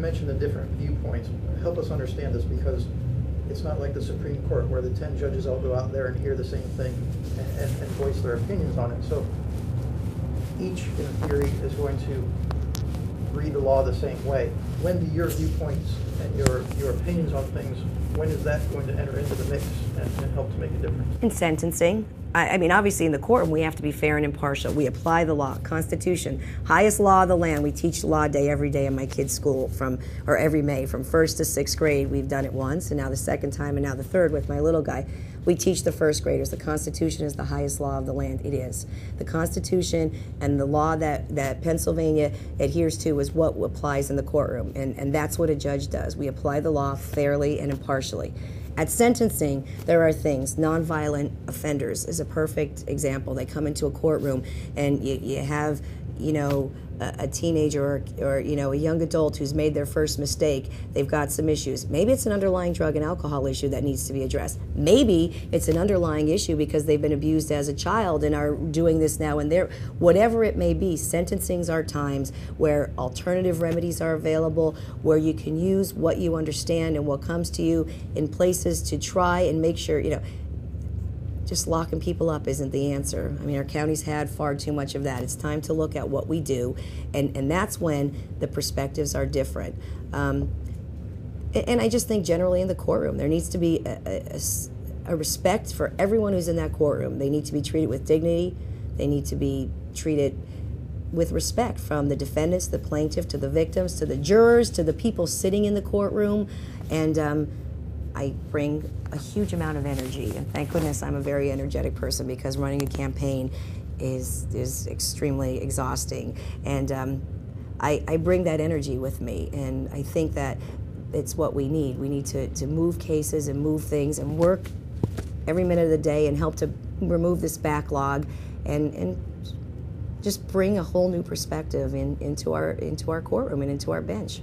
mentioned the different viewpoints. Help us understand this, because it's not like the Supreme Court where the 10 judges all go out there and hear the same thing and voice their opinions on it. So each, in theory, is going to read the law the same way. When do your viewpoints and your opinions on things, when is that going to enter into the mix and help to make a difference? In sentencing. I mean, obviously in the courtroom we have to be fair and impartial. We apply the law, Constitution, highest law of the land. We teach law day every day in my kids' school, every May, from 1st to 6th grade. We've done it once, and now the second time, and now the third with my little guy. We teach the first graders the Constitution is the highest law of the land. It is. The Constitution and the law that Pennsylvania adheres to is what applies in the courtroom, and that's what a judge does. We apply the law fairly and impartially. At sentencing, there are things. Nonviolent offenders is a perfect example. They come into a courtroom, and you have, a teenager or a young adult who's made their first mistake. They've got some issues. Maybe it's an underlying drug and alcohol issue that needs to be addressed. Maybe it's an underlying issue because they've been abused as a child and are doing this now and there. Whatever it may be, sentencings are times where alternative remedies are available, where you can use what you understand and what comes to you in places to try and make sure, just locking people up isn't the answer. I mean, our county's had far too much of that. It's time to look at what we do, and that's when the perspectives are different. And I just think generally in the courtroom, there needs to be a respect for everyone who's in that courtroom. They need to be treated with dignity. They need to be treated with respect, from the defendants, the plaintiff, to the victims, to the jurors, to the people sitting in the courtroom. And I bring a huge amount of energy, and thank goodness I'm a very energetic person, because running a campaign is extremely exhausting, and I bring that energy with me, and I think that it's what we need. We need to move cases and move things and work every minute of the day and help to remove this backlog and just bring a whole new perspective into our courtroom and into our bench.